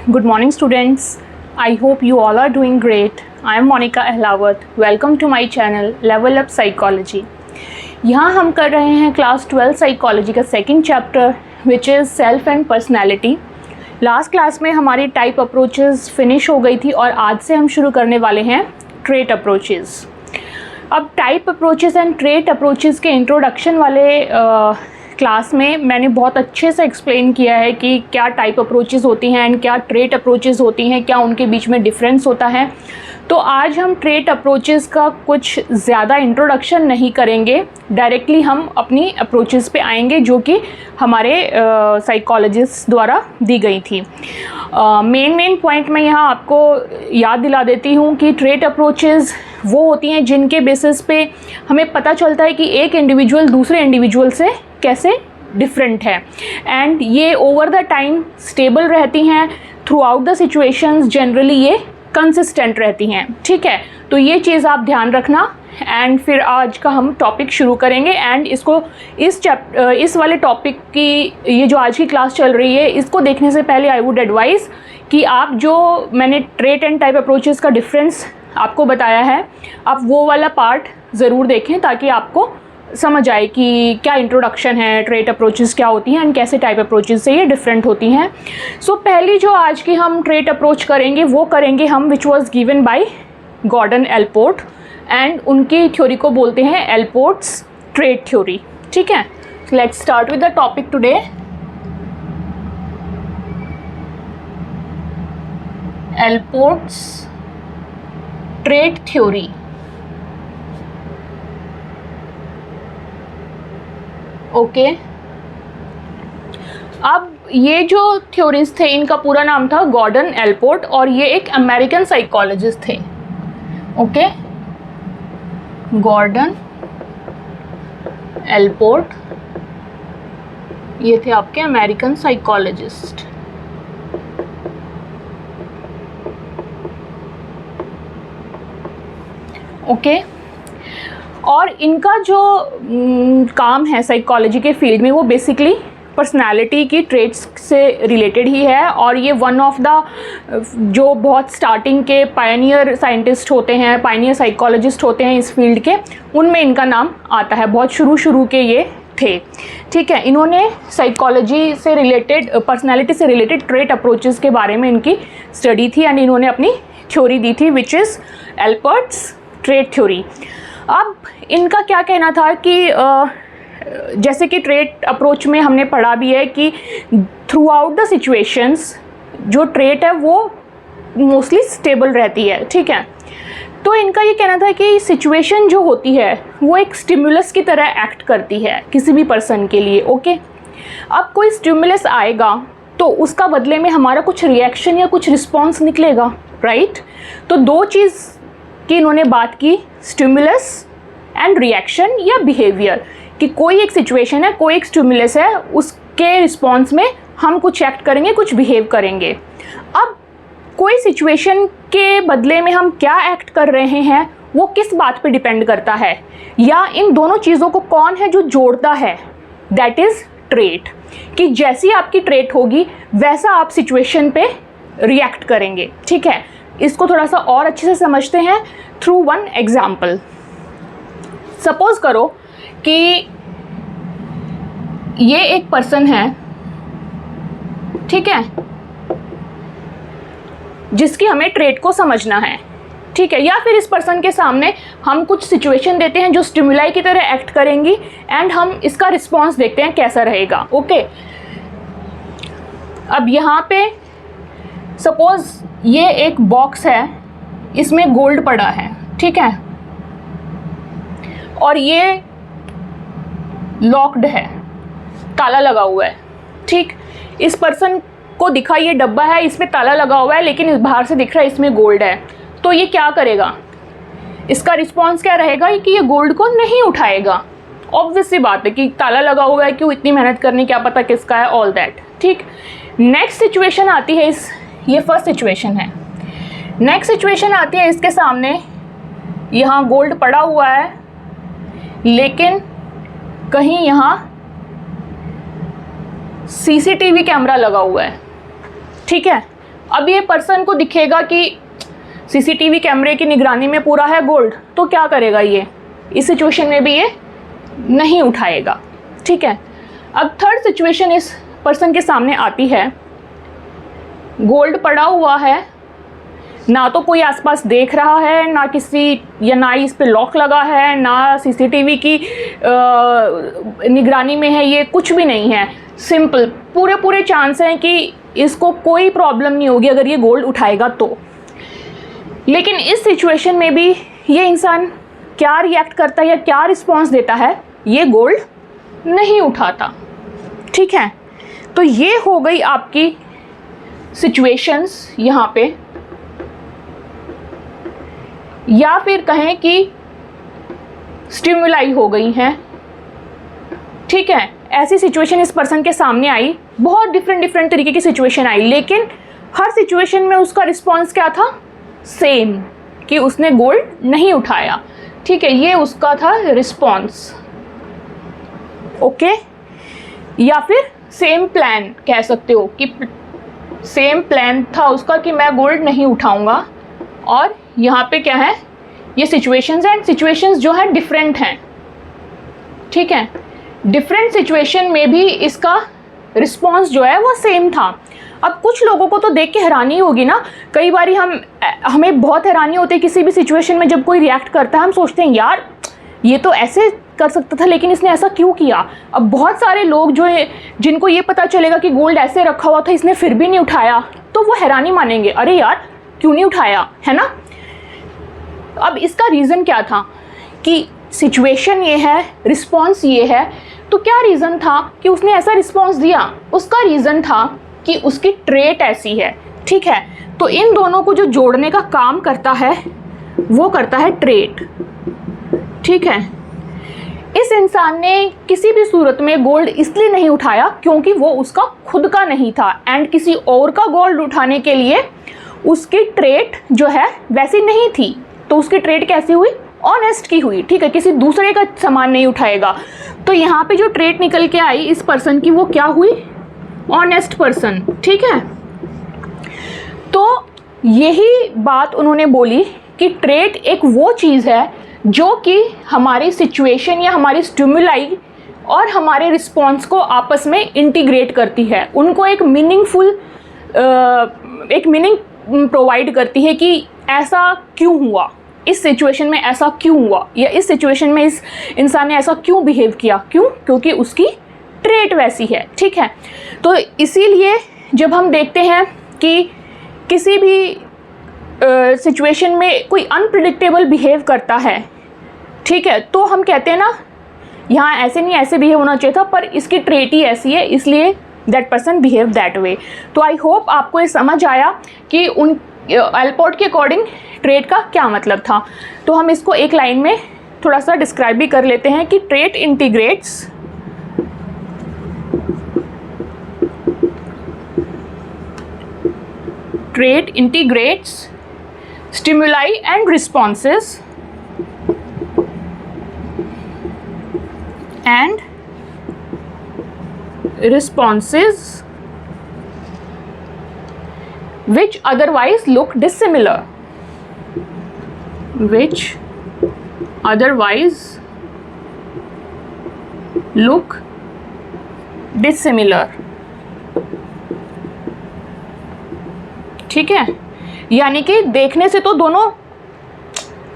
Good morning students. I hope you all are doing great. I am Monica Ahlawat. Welcome to my channel Level Up Psychology. यहाँ हम कर रहे हैं class 12 psychology का second chapter which is self and personality. Last class में हमारी type approaches finish हो गई थी और आज से हम शुरू करने वाले हैं ट्रेट अप्रोचेस। अब type approaches and trait approaches के इंट्रोडक्शन वाले क्लास में मैंने बहुत अच्छे से एक्सप्लेन किया है कि क्या टाइप अप्रोचेस होती हैं एंड क्या ट्रेट अप्रोचेस होती हैं, क्या उनके बीच में डिफरेंस होता है। तो आज हम ट्रेट अप्रोचेस का कुछ ज़्यादा इंट्रोडक्शन नहीं करेंगे, डायरेक्टली हम अपनी अप्रोचेस पे आएंगे जो कि हमारे साइकोलॉजिस्ट द्वारा दी गई थी। मेन पॉइंट मैं यहाँ आपको याद दिला देती हूँ कि ट्रेट अप्रोचेस वो होती हैं जिनके बेसिस पे हमें पता चलता है कि एक इंडिविजुअल दूसरे इंडिविजुअल से कैसे डिफरेंट है एंड ये ओवर द टाइम स्टेबल रहती हैं, through out the situations generally ये कंसिस्टेंट रहती हैं। ठीक है, तो ये चीज़ आप ध्यान रखना एंड फिर आज का हम टॉपिक शुरू करेंगे एंड इसको इस वाले टॉपिक की ये जो आज की क्लास चल रही है इसको देखने से पहले आई वुड एडवाइस कि आप जो मैंने ट्रेट एंड टाइप अप्रोचेस का डिफरेंस आपको बताया है आप वो वाला पार्ट ज़रूर देखें ताकि आपको समझ आए कि क्या इंट्रोडक्शन है, ट्रेट अप्रोचेस क्या होती हैं एंड कैसे टाइप अप्रोचेस से ये डिफरेंट होती हैं। सो पहली जो आज की हम ट्रेट अप्रोच करेंगे वो करेंगे हम which was given by Gordon Allport and उनकी थ्योरी को बोलते हैं एलपोर्ट्स ट्रेट थ्योरी। ठीक है, let's start with the topic today. Allport's trait theory. Okay, अब ये जो थ्योरीज थे इनका पूरा नाम था गॉर्डन एलपोर्ट और ये एक अमेरिकन साइकोलॉजिस्ट थे। ओके, गॉर्डन एलपोर्ट ये थे आपके अमेरिकन साइकोलॉजिस्ट। ओके, और इनका जो काम है साइकोलॉजी के फील्ड में वो बेसिकली पर्सनालिटी की ट्रेट्स से रिलेटेड ही है और ये वन ऑफ द जो बहुत स्टार्टिंग के पायनियर साइंटिस्ट होते हैं, पायनियर साइकोलॉजिस्ट होते हैं इस फील्ड के, उनमें इनका नाम आता है। बहुत शुरू के ये थे। ठीक है, इन्होंने साइकोलॉजी से रिलेटेड, पर्सनालिटी से रिलेटेड ट्रेट अप्रोचेस के बारे में इनकी स्टडी थी एंड इन्होंने अपनी थ्योरी दी थी विच इज़ एल्पर्ट्स ट्रेट थ्योरी। अब इनका क्या कहना था कि जैसे कि ट्रेट अप्रोच में हमने पढ़ा भी है कि थ्रू आउट द सिचुएशंस जो ट्रेट है वो मोस्टली स्टेबल रहती है। ठीक है, तो इनका ये कहना था कि सिचुएशन जो होती है वो एक स्टिमुलस की तरह एक्ट करती है किसी भी पर्सन के लिए। ओके, अब कोई स्टिमुलस आएगा तो उसका बदले में हमारा कुछ रिएक्शन या कुछ रिस्पॉन्स निकलेगा, राइट। तो दो चीज़ कि इन्होंने बात की, स्टिमुलस एंड रिएक्शन या बिहेवियर, कि कोई एक सिचुएशन है, कोई एक स्टिमुलस है, उसके रिस्पॉन्स में हम कुछ एक्ट करेंगे, कुछ बिहेव करेंगे। अब कोई सिचुएशन के बदले में हम क्या एक्ट कर रहे हैं वो किस बात पे डिपेंड करता है, या इन दोनों चीज़ों को कौन है जो जोड़ता है, दैट इज़ ट्रेट। कि जैसी आपकी ट्रेट होगी वैसा आप सिचुएशन पे रिएक्ट करेंगे। ठीक है, इसको थोड़ा सा और अच्छे से समझते हैं थ्रू वन एग्जाम्पल। सपोज करो कि ये एक पर्सन है, ठीक है, जिसकी हमें ट्रेट को समझना है। ठीक है, या फिर इस पर्सन के सामने हम कुछ सिचुएशन देते हैं जो स्टिमुलाई की तरह एक्ट करेंगी एंड हम इसका रिस्पॉन्स देखते हैं कैसा रहेगा। ओके, अब यहाँ पे सपोज ये एक बॉक्स है, इसमें गोल्ड पड़ा है। ठीक है, और ये लॉक्ड है, ताला लगा हुआ है। ठीक, इस पर्सन को दिखा ये डब्बा है, इसमें ताला लगा हुआ है, लेकिन इस बाहर से दिख रहा है इसमें गोल्ड है। तो ये क्या करेगा, इसका रिस्पॉन्स क्या रहेगा कि ये गोल्ड को नहीं उठाएगा। ऑब्वियस सी बात है कि ताला लगा हुआ है, क्यों इतनी मेहनत करनी, क्या पता किसका है, ऑल दैट। ठीक, नेक्स्ट सिचुएशन आती है, ये फर्स्ट सिचुएशन है। नेक्स्ट सिचुएशन आती है, इसके सामने यहाँ गोल्ड पड़ा हुआ है लेकिन कहीं यहाँ सीसीटीवी कैमरा लगा हुआ है। ठीक है, अब ये पर्सन को दिखेगा कि सीसीटीवी कैमरे की निगरानी में पूरा है गोल्ड, तो क्या करेगा ये, इस सिचुएशन में भी ये नहीं उठाएगा। ठीक है, अब थर्ड सिचुएशन इस पर्सन के सामने आती है, गोल्ड पड़ा हुआ है, ना तो कोई आसपास देख रहा है, ना किसी या ना ही इस पे लॉक लगा है, ना सीसीटीवी की निगरानी में है, ये कुछ भी नहीं है। सिंपल पूरे चांस हैं कि इसको कोई प्रॉब्लम नहीं होगी अगर ये गोल्ड उठाएगा तो। लेकिन इस सिचुएशन में भी ये इंसान क्या रिएक्ट करता है या क्या रिस्पॉन्स देता है, ये गोल्ड नहीं उठाता। ठीक है, तो ये हो गई आपकी सिचुएशंस यहाँ पे, या फिर कहें कि स्टिमुलाई हो गई हैं। ठीक है, ऐसी सिचुएशन इस पर्सन के सामने आई, बहुत डिफरेंट तरीके की सिचुएशन आई, लेकिन हर सिचुएशन में उसका रिस्पॉन्स क्या था, सेम, कि उसने गोल्ड नहीं उठाया। ठीक है, ये उसका था रिस्पॉन्स। ओके, या फिर सेम प्लान कह सकते हो कि सेम प्लान था उसका कि मैं गोल्ड नहीं उठाऊंगा, और यहाँ पे क्या है, ये सिचुएशंस एंड सिचुएशंस जो है डिफरेंट हैं। ठीक है, डिफरेंट सिचुएशन में भी इसका रिस्पॉन्स जो है वो सेम था। अब कुछ लोगों को तो देख के हैरानी होगी ना, कई बार हमें बहुत हैरानी होती है किसी भी सिचुएशन में जब कोई रिएक्ट करता है, हम सोचते हैं यार ये तो ऐसे कर सकता था लेकिन इसने ऐसा क्यों किया। अब बहुत सारे लोग जो है जिनको ये पता चलेगा कि गोल्ड ऐसे रखा हुआ था, इसने फिर भी नहीं उठाया, तो वो हैरानी मानेंगे, अरे यार क्यों नहीं उठाया, है ना। अब इसका रीज़न क्या था कि सिचुएशन ये है, रिस्पॉन्स ये है, तो क्या रीज़न था कि उसने ऐसा रिस्पॉन्स दिया। उसका रीज़न था कि उसकी ट्रेट ऐसी है। ठीक है, तो इन दोनों को जो जोड़ने का काम करता है वो करता है ट्रेट। ठीक है, इस इंसान ने किसी भी सूरत में गोल्ड इसलिए नहीं उठाया क्योंकि वो उसका खुद का नहीं था, एंड किसी और का गोल्ड उठाने के लिए उसकी ट्रेट जो है वैसी नहीं थी। तो उसकी ट्रेट कैसी हुई, ऑनेस्ट की हुई। ठीक है, किसी दूसरे का सामान नहीं उठाएगा। तो यहाँ पे जो ट्रेट निकल के आई इस पर्सन की, वो क्या हुई, ऑनेस्ट पर्सन। ठीक है, तो यही बात उन्होंने बोली कि ट्रेट एक वो चीज़ है जो कि हमारी सिचुएशन या हमारी स्टिमुलाई और हमारे रिस्पॉन्स को आपस में इंटीग्रेट करती है, उनको एक मीनिंग प्रोवाइड करती है कि ऐसा क्यों हुआ, इस सिचुएशन में ऐसा क्यों हुआ, या इस सिचुएशन में इस इंसान ने ऐसा क्यों बिहेव किया, क्योंकि उसकी ट्रेट वैसी है। ठीक है, तो इसीलिए जब हम देखते हैं कि किसी भी सिचुएशन में कोई अनप्रिडिक्टेबल बिहेव करता है, ठीक है, तो हम कहते हैं ना यहाँ ऐसे नहीं ऐसे बिहेव होना चाहिए था, पर इसकी ट्रेट ही ऐसी है इसलिए that person behave that way. तो आई होप आपको ये समझ आया कि उन एलपोर्ट के अकॉर्डिंग ट्रेट का क्या मतलब था। तो हम इसको एक लाइन में थोड़ा सा डिस्क्राइब भी कर लेते हैं कि trait integrates stimuli and responses which otherwise look dissimilar, ठीक है, यानी कि देखने से तो दोनों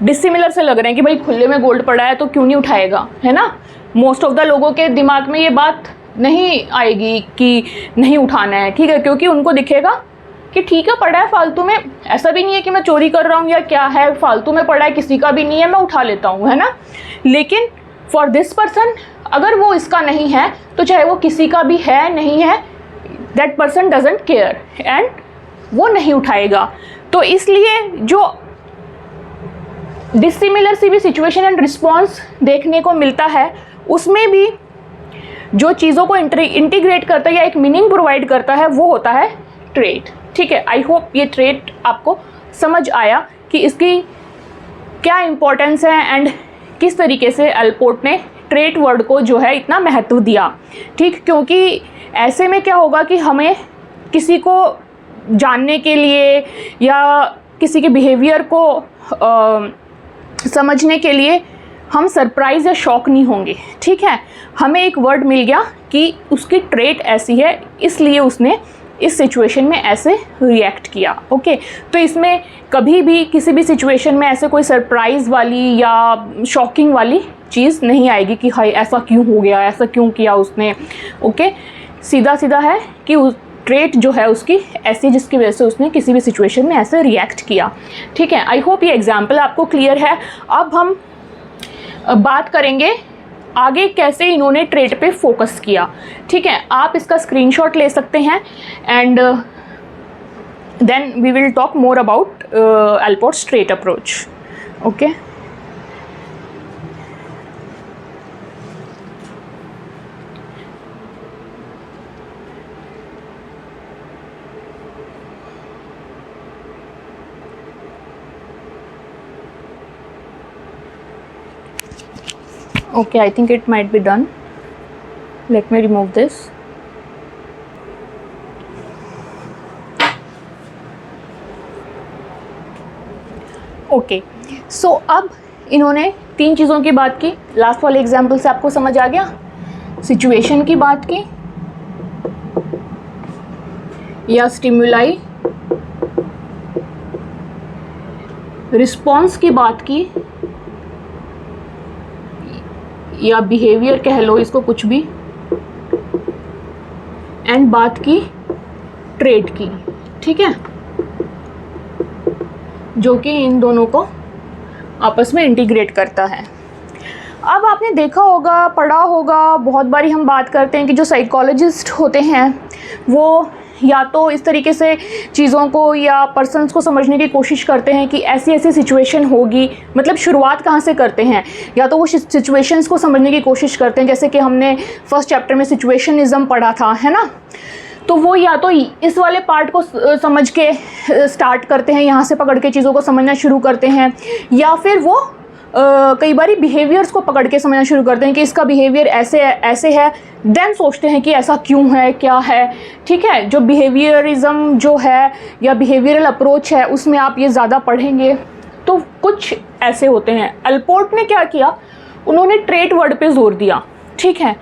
डिसिमिलर से लग रहे हैं कि भाई खुले में गोल्ड पड़ा है तो क्यों नहीं उठाएगा, है ना। मोस्ट ऑफ द लोगों के दिमाग में ये बात नहीं आएगी कि नहीं उठाना है, ठीक है, क्योंकि उनको दिखेगा कि ठीक है पड़ा है फालतू में, ऐसा भी नहीं है कि मैं चोरी कर रहा हूँ या क्या है, फालतू में पड़ा है, किसी का भी नहीं है, मैं उठा लेता हूँ, है ना। लेकिन फॉर दिस पर्सन अगर वो इसका नहीं है तो चाहे वो किसी का भी है नहीं है, that person doesn't care and वो नहीं उठाएगा। तो इसलिए जो डिसिमिलर सी भी सिचुएशन एंड रिस्पॉन्स देखने को मिलता है उसमें भी जो चीज़ों को इंटीग्रेट करता है या एक मीनिंग प्रोवाइड करता है वो होता है ट्रेट, ठीक है। आई होप ये ट्रेट आपको समझ आया कि इसकी क्या इम्पोर्टेंस है एंड किस तरीके से एलपोर्ट ने ट्रेट वर्ड को जो है इतना महत्व दिया, ठीक। क्योंकि ऐसे में क्या होगा कि हमें किसी को जानने के लिए या किसी के बिहेवियर को समझने के लिए हम सरप्राइज़ या शॉक नहीं होंगे, ठीक है। हमें एक वर्ड मिल गया कि उसकी ट्रेट ऐसी है, इसलिए उसने इस सिचुएशन में ऐसे रिएक्ट किया, ओके। तो इसमें कभी भी किसी भी सिचुएशन में ऐसे कोई सरप्राइज़ वाली या शॉकिंग वाली चीज़ नहीं आएगी कि हाय ऐसा क्यों हो गया, ऐसा क्यों किया उसने, ओके। सीधा सीधा है कि उस ट्रेट जो है उसकी ऐसी, जिसकी वजह से उसने किसी भी सिचुएशन में ऐसे रिएक्ट किया, ठीक है। आई होप ये एग्जाम्पल आपको क्लियर है। अब हम बात करेंगे आगे कैसे इन्होंने ट्रेट पे फोकस किया, ठीक है। आप इसका स्क्रीनशॉट ले सकते हैं and then we will talk more about Allport's trait approach, okay. Okay, I think it might be done. Let me remove this. Okay, so अब इन्होंने 3 चीज़ों की बात की। लास्ट वाले एग्जाम्पल से आपको समझ आ गया। सिचुएशन की बात की या स्टिमुलाई, रिस्पॉन्स की बात की या बिहेवियर कह लो इसको, कुछ भी, एंड बात की ट्रेट की, ठीक है, जो कि इन दोनों को आपस में इंटीग्रेट करता है। अब आपने देखा होगा, पढ़ा होगा, बहुत बारी हम बात करते हैं कि जो साइकोलॉजिस्ट होते हैं वो या तो इस तरीके से चीज़ों को या पर्सन्स को समझने की कोशिश करते हैं कि ऐसी ऐसी सिचुएशन होगी, मतलब शुरुआत कहाँ से करते हैं, या तो वो सिचुएशंस को समझने की कोशिश करते हैं, जैसे कि हमने फर्स्ट चैप्टर में सिचुएशनिज्म पढ़ा था, है ना। तो वो या तो इस वाले पार्ट को समझ के स्टार्ट करते हैं, यहाँ से पकड़ के चीज़ों को समझना शुरू करते हैं, या फिर वो कई बार बिहेवियर्स को पकड़ के समझना शुरू करते हैं कि इसका बिहेवियर ऐसे है, देन सोचते हैं कि ऐसा क्यों है, क्या है, ठीक है। जो बिहेवियरिज्म जो है या बिहेवियरल अप्रोच है उसमें आप ये ज़्यादा पढ़ेंगे। तो कुछ ऐसे होते हैं। अल्पोर्ट ने क्या किया, उन्होंने ट्रेट वर्ड पे जोर दिया, ठीक है।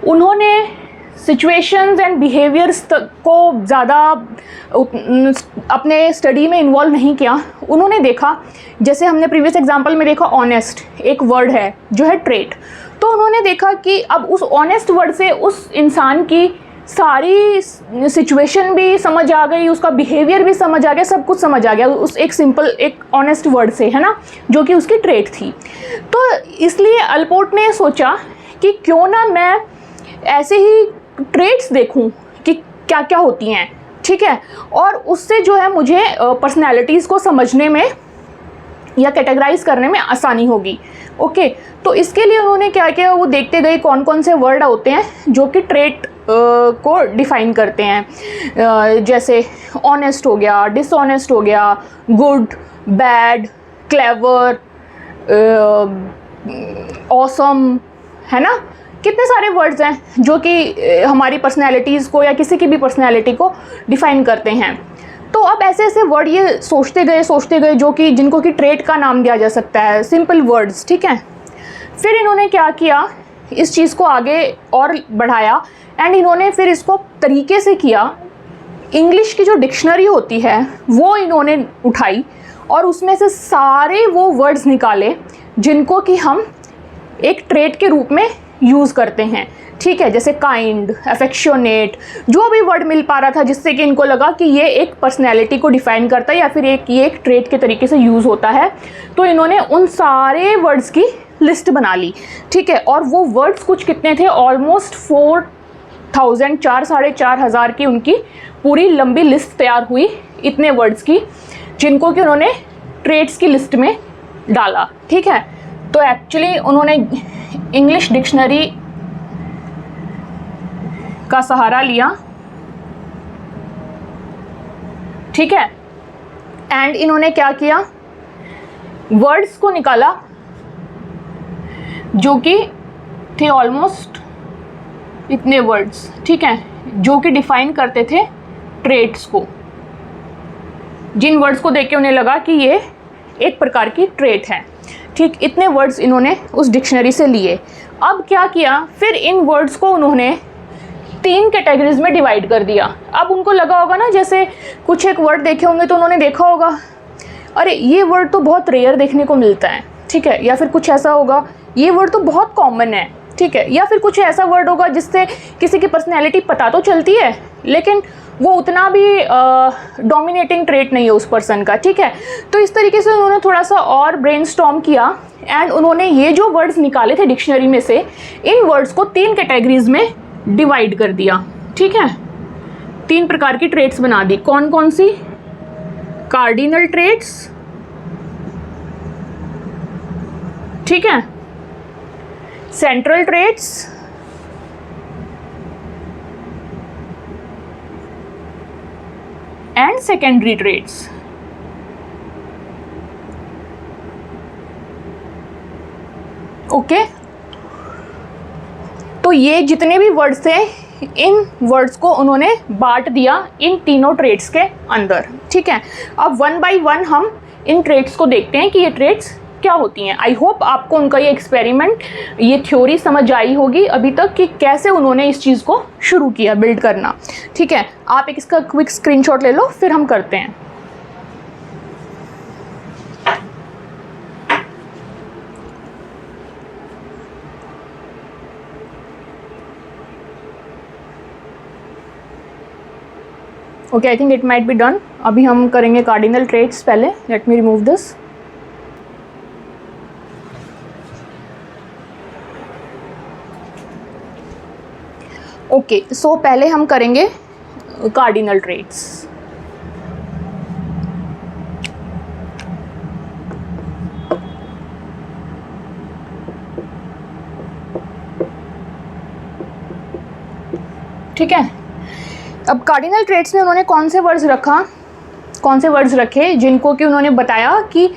उन्होंने सिचुएशंस एंड बिहेवियर्स को ज़्यादा अपने स्टडी में इन्वॉल्व नहीं किया। उन्होंने देखा, जैसे हमने प्रीवियस एग्जांपल में देखा, ऑनेस्ट एक वर्ड है जो है ट्रेट। तो उन्होंने देखा कि अब उस ऑनेस्ट वर्ड से उस इंसान की सारी सिचुएशन भी समझ आ गई, उसका बिहेवियर भी समझ आ गया, सब कुछ समझ आ गया उस एक सिंपल एक ऑनेस्ट वर्ड से, है ना, जो कि उसकी ट्रेट थी। तो इसलिए अल्पोर्ट ने सोचा कि क्यों ना मैं ऐसे ही ट्रेट्स देखूं कि क्या क्या होती हैं, ठीक है, और उससे जो है मुझे पर्सनैलिटीज़ को समझने में या कैटेगराइज करने में आसानी होगी, ओके। तो इसके लिए उन्होंने क्या किया, वो देखते गए कौन कौन से वर्ड होते हैं जो कि ट्रेट को डिफ़ाइन करते हैं। जैसे ऑनेस्ट हो गया, डिसऑनेस्ट हो गया, गुड, बैड, क्लेवर, ऑसम, है ना। कितने सारे वर्ड्स हैं जो कि हमारी पर्सनैलिटीज़ को या किसी की भी पर्सनैलिटी को डिफ़ाइन करते हैं। तो अब ऐसे ऐसे वर्ड ये सोचते गए जो कि जिनको कि ट्रेट का नाम दिया जा सकता है, सिंपल वर्ड्स, ठीक है। फिर इन्होंने क्या किया, इस चीज़ को आगे और बढ़ाया एंड इन्होंने फिर इसको तरीके से किया, इंग्लिश की जो डिक्शनरी होती है वो इन्होंने उठाई और उसमें से सारे वो वर्ड्स निकाले जिनको कि हम एक ट्रेट के रूप में यूज़ करते हैं, ठीक है। जैसे काइंड, अफेक्शनेट, जो भी वर्ड मिल पा रहा था जिससे कि इनको लगा कि ये एक पर्सनैलिटी को डिफ़ाइन करता है या फिर ये एक ट्रेट के तरीके से यूज़ होता है। तो इन्होंने उन सारे वर्ड्स की लिस्ट बना ली, ठीक है। और वो वर्ड्स कुछ कितने थे, ऑलमोस्ट 4000, 4,500 की उनकी पूरी लंबी लिस्ट तैयार हुई, इतने वर्ड्स की, जिनको कि उन्होंने ट्रेट्स की लिस्ट में डाला, ठीक है। तो एक्चुअली उन्होंने इंग्लिश डिक्शनरी का सहारा लिया, ठीक है। एंड इन्होंने क्या किया, वर्ड्स को निकाला जो कि थे ऑलमोस्ट इतने वर्ड्स, ठीक है, जो कि डिफाइन करते थे ट्रेट्स को, जिन वर्ड्स को देख के उन्हें लगा कि ये एक प्रकार की ट्रेट है। ठीक, इतने वर्ड्स इन्होंने उस डिक्शनरी से लिए। अब क्या किया, फिर इन वर्ड्स को उन्होंने 3 कैटेगरीज में डिवाइड कर दिया। अब उनको लगा होगा ना, जैसे कुछ एक वर्ड देखे होंगे तो उन्होंने देखा होगा अरे ये वर्ड तो बहुत रेयर देखने को मिलता है, ठीक है, या फिर कुछ ऐसा होगा ये वर्ड तो बहुत कॉमन है, ठीक है, या फिर कुछ ऐसा वर्ड होगा जिससे किसी की पर्सनैलिटी पता तो चलती है लेकिन वो उतना भी डोमिनेटिंग ट्रेट नहीं है उस पर्सन का, ठीक है। तो इस तरीके से उन्होंने थोड़ा सा और ब्रेनस्टॉर्म किया एंड उन्होंने ये जो वर्ड्स निकाले थे डिक्शनरी में से, इन वर्ड्स को 3 कैटेगरीज में डिवाइड कर दिया, ठीक है। 3 प्रकार की ट्रेट्स बना दी। कौन कौन सी? कार्डिनल ट्रेट्स, ठीक है, central traits and secondary traits. Okay, तो ये जितने भी वर्ड्स थे इन वर्ड्स को उन्होंने बांट दिया इन तीनों ट्रेट्स के अंदर, ठीक है। अब 1 बाय 1 हम इन ट्रेट्स को देखते हैं कि ये ट्रेट्स क्या होती हैं। आई होप आपको उनका ये एक्सपेरिमेंट, ये थ्योरी समझ आई होगी अभी तक कि कैसे उन्होंने इस चीज़ को शुरू किया बिल्ड करना, ठीक है। आप एक इसका क्विक स्क्रीनशॉट ले लो, फिर हम करते हैं। Okay, I think it might be done. अभी हम करेंगे कार्डिनल ट्रेट्स पहले। Let me remove this. Okay, so पहले हम करेंगे कार्डिनल ट्रेट्स। ठीक है, अब कार्डिनल ट्रेट्स में उन्होंने कौन से वर्ड्स रखे जिनको कि उन्होंने बताया कि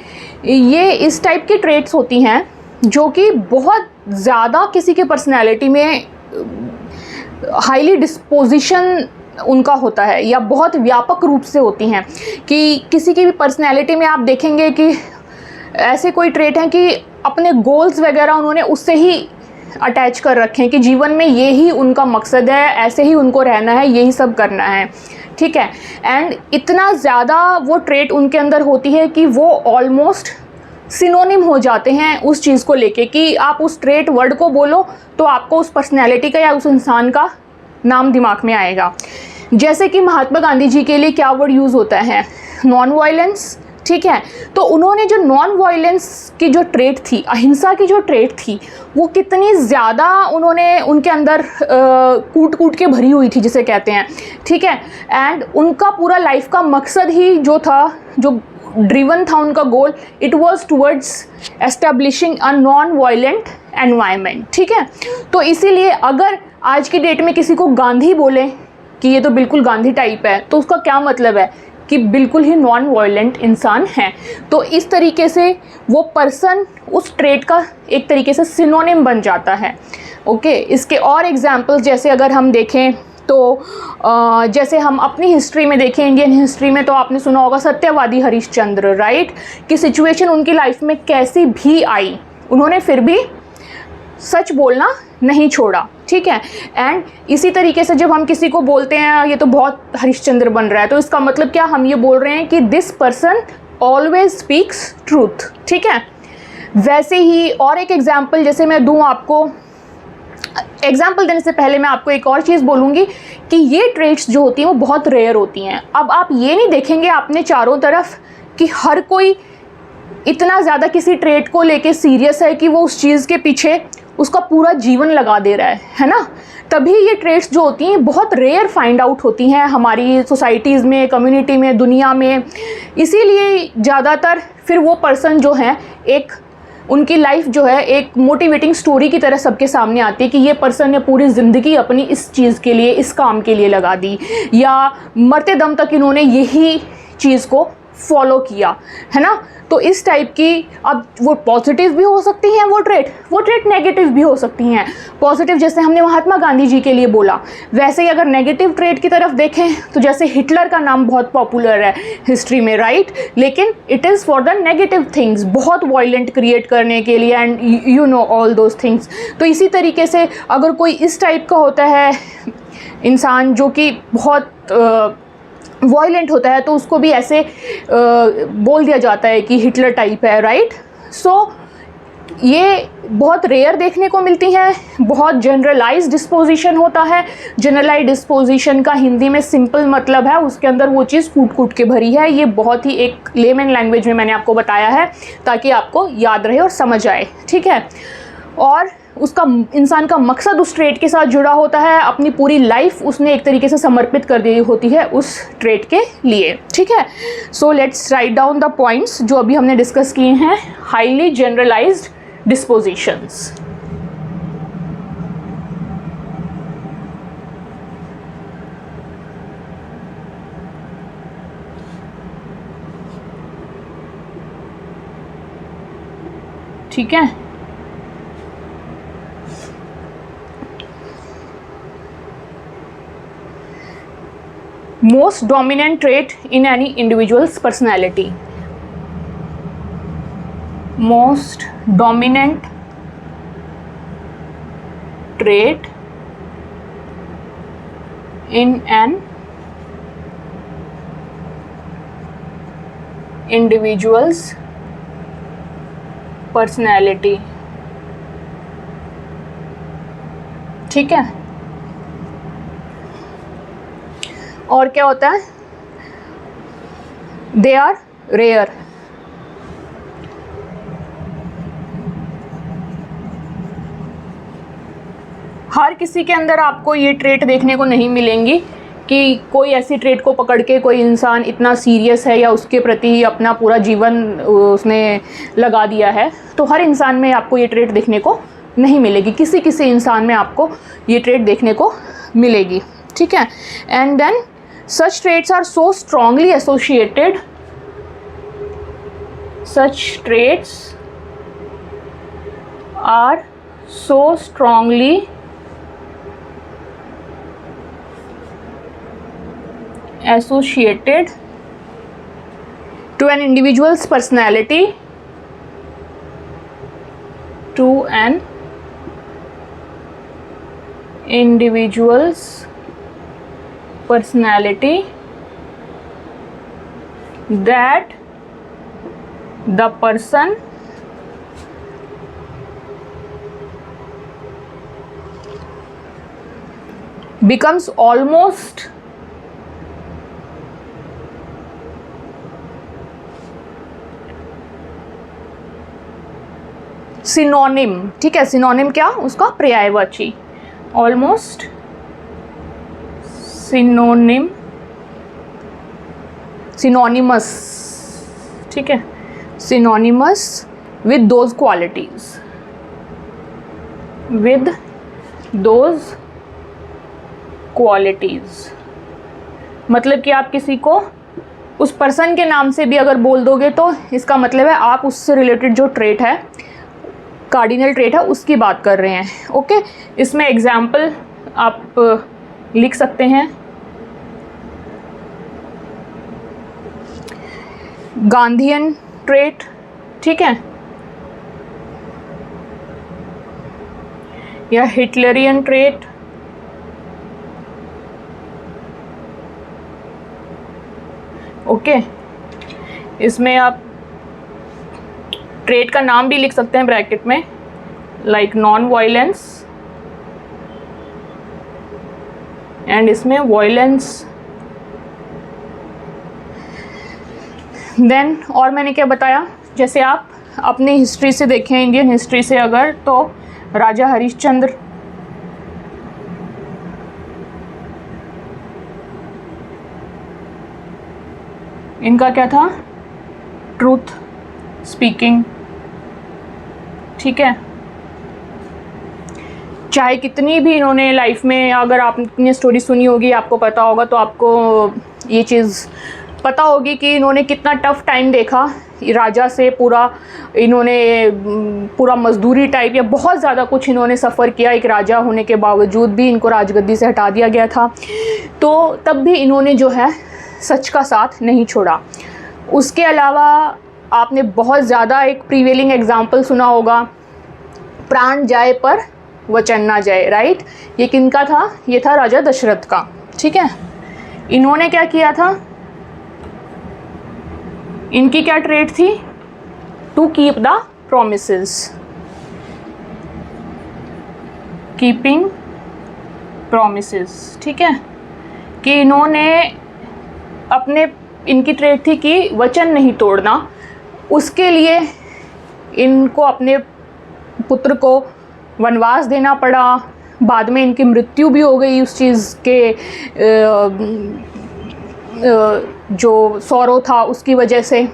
ये इस टाइप की ट्रेट्स होती हैं जो कि बहुत ज़्यादा किसी के पर्सनैलिटी में हाईली डिस्पोजिशन उनका होता है या बहुत व्यापक रूप से होती हैं, कि किसी की भी पर्सनैलिटी में आप देखेंगे कि ऐसे कोई ट्रेट हैं कि अपने गोल्स वगैरह उन्होंने उससे ही अटैच कर रखे हैं कि जीवन में ये ही उनका मकसद है, ऐसे ही उनको रहना है, यही सब करना है, ठीक है। एंड इतना ज़्यादा वो ट्रेट उनके अंदर होती है कि वो ऑलमोस्ट सिनोनिम हो जाते हैं उस चीज़ को लेके कि आप उस ट्रेट वर्ड को बोलो तो आपको उस पर्सनैलिटी का या उस इंसान का नाम दिमाग में आएगा। जैसे कि महात्मा गांधी जी के लिए क्या वर्ड यूज़ होता है? नॉन वायलेंस, ठीक है। तो उन्होंने जो नॉन वायलेंस की जो ट्रेट थी, अहिंसा की जो ट्रेट थी, वो कितनी ज़्यादा उन्होंने उनके अंदर कूट कूट के भरी हुई थी जिसे कहते हैं, ठीक है। एंड उनका पूरा लाइफ का मकसद ही जो था, जो ड्रिवन था उनका goal, it was towards establishing a non violent environment, ठीक है। तो इसीलिए अगर आज की डेट में किसी को गांधी बोले कि ये तो बिल्कुल गांधी टाइप है, तो उसका क्या मतलब है कि बिल्कुल ही नॉन वायलेंट इंसान है। तो इस तरीके से वो पर्सन उस ट्रेट का एक तरीके से सिनोनिम बन जाता है। ओके, इसके और एग्जांपल्स जैसे अगर हम देखें तो जैसे हम अपनी हिस्ट्री में देखें, इंडियन हिस्ट्री में, तो आपने सुना होगा सत्यवादी हरिश्चंद्र, राइट, कि सिचुएशन उनकी लाइफ में कैसी भी आई, उन्होंने फिर भी सच बोलना नहीं छोड़ा, ठीक है। एंड इसी तरीके से जब हम किसी को बोलते हैं ये तो बहुत हरिश्चंद्र बन रहा है, तो इसका मतलब क्या, हम ये बोल रहे हैं कि this person always speaks truth, ठीक है। वैसे ही और एक एग्जाम्पल जैसे मैं दूँ आपको, एग्जाम्पल देने से पहले मैं आपको एक और चीज़ बोलूँगी कि ये ट्रेट्स जो होती हैं वो बहुत रेयर होती हैं। अब आप ये नहीं देखेंगे आपने चारों तरफ कि हर कोई इतना ज़्यादा किसी ट्रेट को लेके सीरियस है कि वो उस चीज़ के पीछे उसका पूरा जीवन लगा दे रहा है ना। तभी ये ट्रेट्स जो होती हैं बहुत रेयर फाइंड आउट होती हैं हमारी सोसाइटीज़ में, कम्युनिटी में, दुनिया में। इसीलिए ज़्यादातर फिर वो पर्सन जो हैं, एक उनकी लाइफ जो है एक मोटिवेटिंग स्टोरी की तरह सबके सामने आती है कि ये पर्सन ने पूरी ज़िंदगी अपनी इस चीज़ के लिए, इस काम के लिए लगा दी, या मरते दम तक इन्होंने यही चीज़ को फॉलो किया, है ना। तो इस टाइप की, अब वो पॉजिटिव भी हो सकती हैं वो ट्रेट नेगेटिव भी हो सकती हैं। पॉजिटिव जैसे हमने महात्मा गांधी जी के लिए बोला, वैसे ही अगर नेगेटिव ट्रेट की तरफ देखें तो जैसे हिटलर का नाम बहुत पॉपुलर है हिस्ट्री में, राइट, लेकिन it is for the negative things, बहुत वायलेंट क्रिएट करने के लिए, and you know all those things. तो इसी तरीके से अगर कोई इस टाइप का होता है इंसान जो कि बहुत वायलेंट होता है, तो उसको भी ऐसे बोल दिया जाता है कि हिटलर टाइप है, राइट। सो ये बहुत रेयर देखने को मिलती हैं, बहुत जनरलाइज डिस्पोजिशन होता है। जनरलाइज डिस्पोजिशन का हिंदी में सिंपल मतलब है उसके अंदर वो चीज़ कूट कूट के भरी है। ये बहुत ही एक लेमन लैंग्वेज में मैंने आपको बताया है ताकि आपको याद रहे और समझ आए, ठीक है। और उसका इंसान का मकसद उस ट्रेट के साथ जुड़ा होता है, अपनी पूरी लाइफ उसने एक तरीके से समर्पित कर दी होती है उस ट्रेट के लिए, ठीक है। So let's write down the points जो अभी हमने डिस्कस किए हैं। हाईली जनरलाइज्ड डिस्पोजिशंस, ठीक है। Most dominant trait in any individual's personality. Most dominant trait in an individual's personality. ठीक है। और क्या होता है? They are rare. हर किसी के अंदर आपको ये ट्रेट देखने को नहीं मिलेंगी कि कोई ऐसी ट्रेट को पकड़ के कोई इंसान इतना सीरियस है या उसके प्रति अपना पूरा जीवन उसने लगा दिया है। तो हर इंसान में आपको ये ट्रेट देखने को नहीं मिलेगी, किसी किसी इंसान में आपको ये ट्रेट देखने को मिलेगी, ठीक है। And then such traits are so strongly associated, such traits are so strongly associated to an individual's personality, to an individual's personality that the person becomes almost synonym, ठीक है। synonym क्या? उसका पर्यायवाची, almost synonymous, ठीक है, synonymous with those qualities, with those qualities। मतलब कि आप किसी को उस पर्सन के नाम से भी अगर बोल दोगे तो इसका मतलब है आप उससे रिलेटेड जो ट्रेट है, कार्डिनल ट्रेट है, उसकी बात कर रहे हैं, ओके। इसमें एग्जाम्पल आप लिख सकते हैं। गांधीयन ट्रेट, ठीक है, या हिटलरियन ट्रेट, ओके। इसमें आप ट्रेट का नाम भी लिख सकते हैं ब्रैकेट में, लाइक नॉन वायलेंस, एंड इसमें वायलेंस। देन और मैंने क्या बताया, जैसे आप अपनी हिस्ट्री से देखें, इंडियन हिस्ट्री से अगर, तो राजा हरिश्चंद्र, इनका क्या था? ट्रूथ स्पीकिंग, ठीक है। चाहे कितनी भी इन्होंने लाइफ में, अगर आपने स्टोरी सुनी होगी, आपको पता होगा, तो आपको ये चीज़ पता होगी कि इन्होंने कितना टफ़ टाइम देखा राजा से, पूरा मजदूरी टाइप या बहुत ज़्यादा कुछ इन्होंने सफ़र किया। एक राजा होने के बावजूद भी इनको राजगद्दी से हटा दिया गया था, तो तब भी इन्होंने जो है सच का साथ नहीं छोड़ा। उसके अलावा आपने बहुत ज़्यादा एक प्रीवेलिंग एग्जाम्पल सुना होगा, प्राण जाए पर वचन ना जाए, राइट। ये किनका था? ये था राजा दशरथ का, ठीक है। इन्होंने क्या किया था? इनकी क्या ट्रेट थी? To keep the promises, keeping promises, ठीक है। कि इनकी ट्रेट थी कि वचन नहीं तोड़ना। उसके लिए इनको अपने पुत्र को वनवास देना पड़ा, बाद में इनकी मृत्यु भी हो गई उस चीज़ के जो सौरव था उसकी वजह से।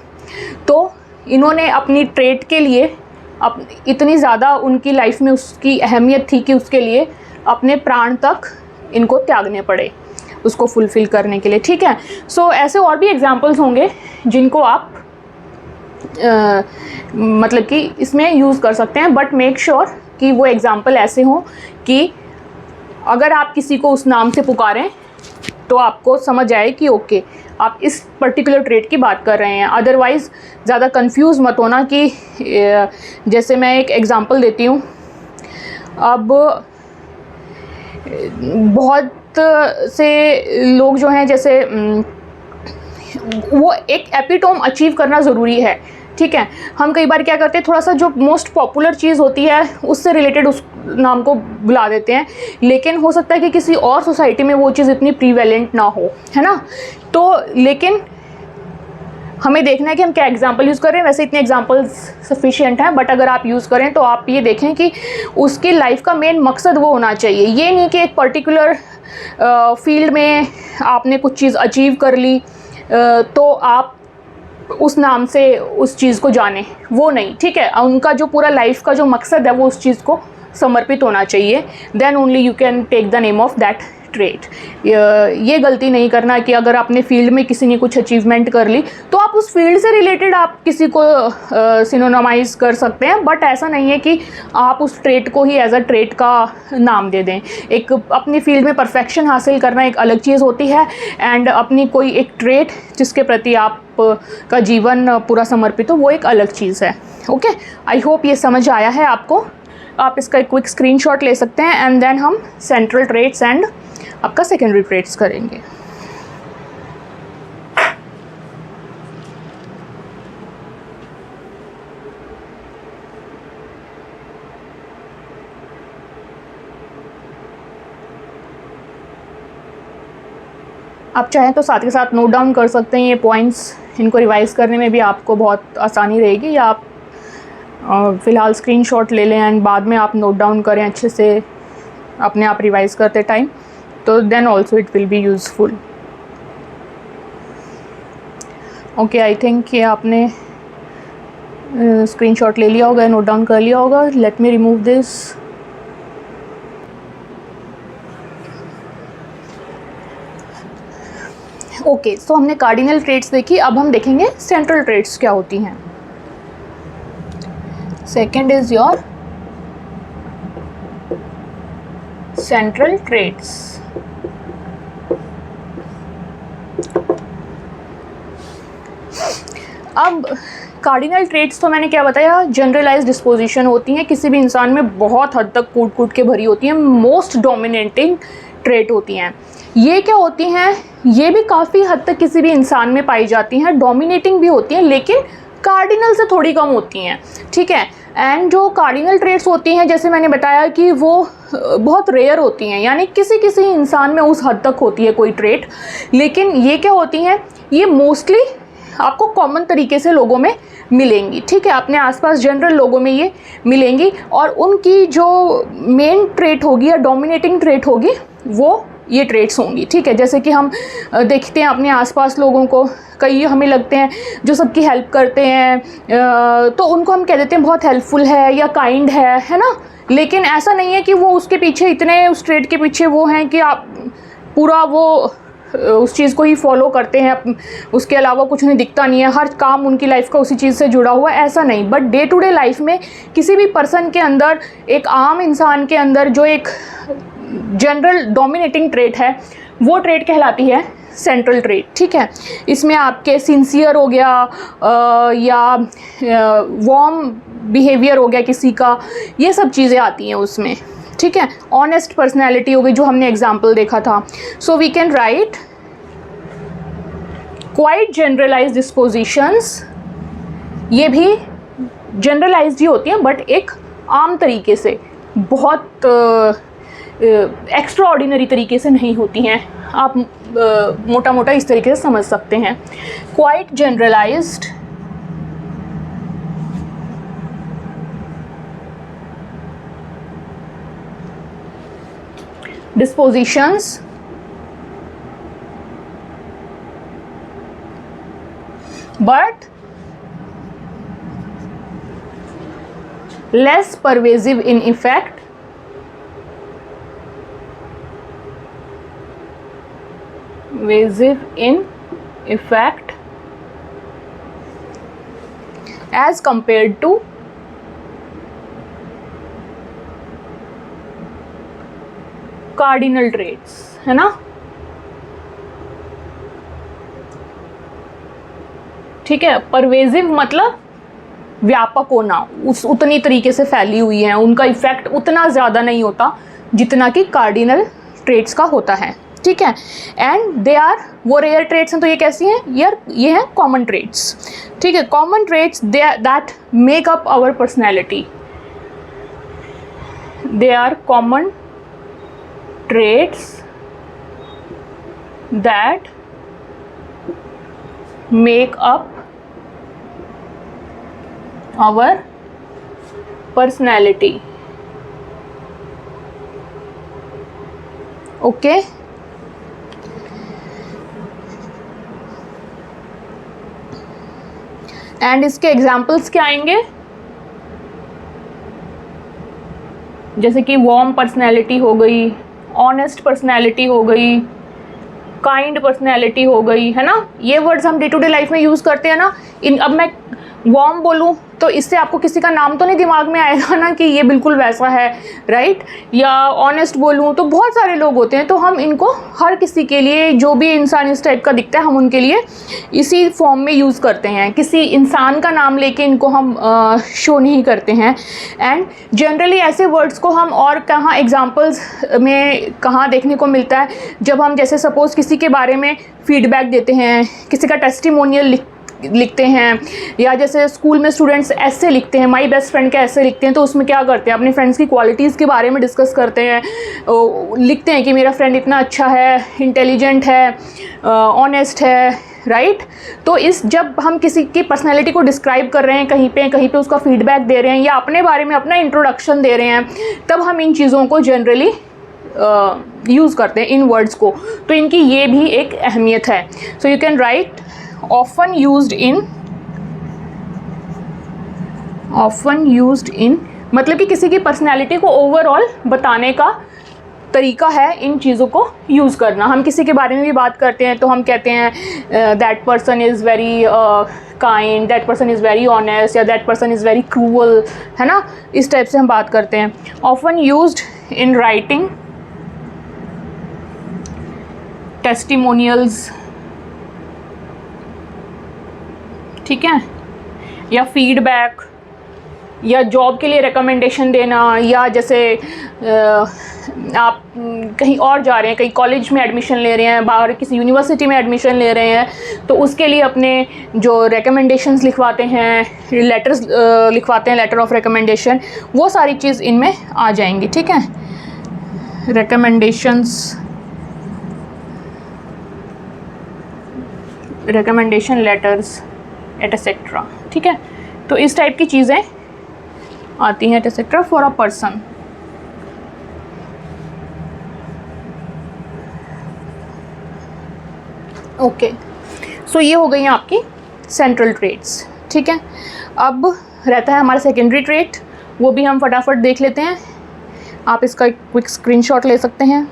तो इन्होंने अपनी ट्रेट के लिए इतनी ज़्यादा उनकी लाइफ में उसकी अहमियत थी कि उसके लिए अपने प्राण तक इनको त्यागने पड़े उसको फुलफ़िल करने के लिए, ठीक है। सो ऐसे और भी एग्जांपल्स होंगे जिनको आप मतलब कि इसमें यूज़ कर सकते हैं, बट मेक श्योर कि वो एग्जांपल ऐसे हों कि अगर आप किसी को उस नाम से पुकारें तो आपको समझ आए कि ओके आप इस पर्टिकुलर ट्रेट की बात कर रहे हैं। अदरवाइज़ ज़्यादा कंफ्यूज मत होना कि जैसे मैं एक एग्जांपल देती हूँ। अब बहुत से लोग जो हैं, जैसे वो एक एपिटोम अचीव करना ज़रूरी है, ठीक है। हम कई बार क्या करते हैं, थोड़ा सा जो मोस्ट पॉपुलर चीज़ होती है उससे रिलेटेड उस नाम को बुला देते हैं, लेकिन हो सकता है कि किसी और सोसाइटी में वो चीज़ इतनी प्रीवेलेंट ना हो, है ना। तो लेकिन हमें देखना है कि हम क्या एग्जांपल यूज़ कर रहे हैं। वैसे इतने एग्जांपल्स सफिशिएंट हैं, बट अगर आप यूज़ करें तो आप ये देखें कि उसकी लाइफ का मेन मकसद वो होना चाहिए। ये नहीं कि एक पर्टिकुलर फील्ड में आपने कुछ चीज़ अचीव कर ली तो आप उस नाम से उस चीज़ को जाने, वो नहीं, ठीक है। उनका जो पूरा लाइफ का जो मकसद है वो उस चीज़ को समर्पित होना चाहिए। Then only you can take the name of that trait. ये गलती नहीं करना कि अगर आपने फील्ड में किसी ने कुछ अचीवमेंट कर ली तो आप उस फील्ड से रिलेटेड आप किसी को सिनोनिमाइज कर सकते हैं, बट ऐसा नहीं है कि आप उस ट्रेट को ही एज अ ट्रेट का नाम दे दें। एक अपनी फील्ड में परफेक्शन हासिल करना एक अलग चीज़ होती है, एंड अपनी कोई एक ट्रेट जिसके प्रति आप का जीवन पूरा समर्पित हो वो एक अलग चीज़ है। ओके, आई होप ये समझ आया है आपको। आप इसका एक क्विक स्क्रीनशॉट ले सकते हैं एंड देन हम सेंट्रल ट्रेट्स एंड आपका सेकेंडरी ट्रेट्स करेंगे। आप चाहें तो साथ के साथ नोट डाउन कर सकते हैं ये पॉइंट्स, इनको रिवाइज़ करने में भी आपको बहुत आसानी रहेगी। या आप फ़िलहाल स्क्रीनशॉट ले लें एंड बाद में आप नोट डाउन करें अच्छे से अपने आप रिवाइज़ करते टाइम, तो then also it will be useful. Okay, I think ये आपने स्क्रीनशॉट ले लिया होगा, नोट डाउन कर लिया होगा। Let me remove this. Okay, so हमने कार्डिनल ट्रेट्स देखी, अब हम देखेंगे सेंट्रल ट्रेट्स क्या होती हैं। Second is your central traits. अब कार्डिनल ट्रेट्स तो मैंने क्या बताया, जनरलाइज्ड डिस्पोजिशन होती हैं, किसी भी इंसान में बहुत हद तक कूट कूट के भरी होती हैं, मोस्ट डोमिनेटिंग ट्रेट होती हैं। ये क्या होती हैं, ये भी काफ़ी हद तक किसी भी इंसान में पाई जाती हैं, डोमिनेटिंग भी होती हैं, लेकिन कार्डिनल से थोड़ी कम होती हैं, ठीक है। एंड जो कार्डिनल ट्रेट्स होती हैं, जैसे मैंने बताया कि वो बहुत रेयर होती हैं, यानी किसी किसी इंसान में उस हद तक होती है कोई ट्रेट, लेकिन ये क्या होती हैं, ये मोस्टली आपको कॉमन तरीके से लोगों में मिलेंगी, ठीक है। अपने आसपास जनरल लोगों में ये मिलेंगी, और उनकी जो मेन ट्रेट होगी या डोमिनेटिंग ट्रेट होगी वो ये ट्रेट्स होंगी, ठीक है। जैसे कि हम देखते हैं अपने आसपास लोगों को, कई हमें लगते हैं जो सबकी हेल्प करते हैं, तो उनको हम कह देते हैं बहुत हेल्पफुल है या काइंड है ना। लेकिन ऐसा नहीं है कि वो उसके पीछे इतने, उस ट्रेट के पीछे वो हैं कि आप पूरा वो उस चीज़ को ही फॉलो करते हैं, उसके अलावा कुछ उन्हें दिखता नहीं है, हर काम उनकी लाइफ का उसी चीज़ से जुड़ा हुआ है, ऐसा नहीं। But day to day life में किसी भी पर्सन के अंदर, एक आम इंसान के अंदर जो एक जनरल डोमिनेटिंग ट्रेट है, वो ट्रेट कहलाती है सेंट्रल ट्रेट। ठीक है, इसमें आपके सिंसियर हो गया या वार्म बिहेवियर हो गया किसी का, ये सब चीज़ें आती हैं उसमें। ठीक है, ऑनेस्ट पर्सनैलिटी हो गई जो हमने एग्जाम्पल देखा था। So we can write quite generalised dispositions, ये भी जनरलाइज्ड ही होती हैं बट एक आम तरीके से, बहुत एक्स्ट्रा ऑर्डिनरी तरीके से नहीं होती हैं। आप मोटा मोटा इस तरीके से समझ सकते हैं। Quite generalized dispositions but less pervasive in effect, as compared to cardinal traits, है ना। ठीक है, परवेजिव मतलब व्यापक होना, उस उतनी तरीके से फैली हुई है, उनका इफेक्ट उतना ज़्यादा नहीं होता जितना कि कार्डिनल ट्रेट्स का होता है। ठीक है, एंड दे आर, वो रेयर ट्रेट्स हैं तो ये कैसी हैं यार, ये हैं कॉमन ट्रेट्स। ठीक है, common traits that make up our personality, they are common traits that make up our personality. Okay, and इसके एग्जाम्पल्स क्या आएंगे, जैसे कि वार्म पर्सनैलिटी हो गई, ऑनेस्ट पर्सनैलिटी हो गई, काइंड पर्सनैलिटी हो गई, है ना। ये वर्ड्स हम डे टू डे लाइफ में यूज़ करते हैं ना। अब मैं वार्म बोलूँ तो इससे आपको किसी का नाम तो नहीं दिमाग में आएगा ना कि ये बिल्कुल वैसा है, राइट। या ऑनेस्ट बोलूँ तो बहुत सारे लोग होते हैं, तो हम इनको हर किसी के लिए, जो भी इंसान इस टाइप का दिखता है, हम उनके लिए इसी फॉर्म में यूज़ करते हैं। किसी इंसान का नाम लेके इनको हम शो नहीं करते हैं। एंड जनरली ऐसे वर्ड्स को हम और कहाँ एग्जाम्पल्स में कहाँ देखने को मिलता है, जब हम जैसे सपोज़ किसी के बारे में फीडबैक देते हैं, किसी का टेस्टिमोनियल लिखते हैं, या जैसे स्कूल में स्टूडेंट्स ऐसे लिखते हैं, माई बेस्ट फ्रेंड के ऐसे लिखते हैं, तो उसमें क्या करते हैं, अपने फ्रेंड्स की क्वालिटीज़ के बारे में डिस्कस करते हैं, लिखते हैं कि मेरा फ्रेंड इतना अच्छा है, इंटेलिजेंट है, ऑनेस्ट है, राइट। तो इस जब हम किसी की पर्सनैलिटी को डिस्क्राइब कर रहे हैं, कहीं पे उसका फीडबैक दे रहे हैं, या अपने बारे में अपना इंट्रोडक्शन दे रहे हैं, तब हम इन चीज़ों को जनरली यूज़ करते हैं, इन वर्ड्स को। तो इनकी ये भी एक अहमियत है। So you can write often used in मतलब कि किसी की पर्सनैलिटी को ओवरऑल बताने का तरीका है इन चीज़ों को यूज़ करना। हम किसी के बारे में भी बात करते हैं तो हम कहते हैं that person is very kind, that person is very honest, या that person is very cruel, है ना। इस टाइप से हम बात करते हैं। Often used in writing testimonials, ठीक है, या फीडबैक, या जॉब के लिए रिकमेंडेशन देना, या जैसे आप कहीं और जा रहे हैं, कहीं कॉलेज में एडमिशन ले रहे हैं, बाहर किसी यूनिवर्सिटी में एडमिशन ले रहे हैं, तो उसके लिए अपने जो रिकमेंडेशंस लिखवाते हैं, लेटर्स लिखवाते हैं, लेटर ऑफ रिकमेंडेशन, वो सारी चीज़ इनमें आ जाएंगी। ठीक है, रिकमेंडेशन लेटर्स एटसेट्रा। ठीक है, तो इस टाइप की चीज़ें आती हैं etcetera for a person. Okay, so ये हो गई हैं आपकी सेंट्रल ट्रेट्स। ठीक है, अब रहता है हमारा सेकेंडरी ट्रेट, वो भी हम फटाफट देख लेते हैं। आप इसका एक क्विक स्क्रीनशॉट ले सकते हैं।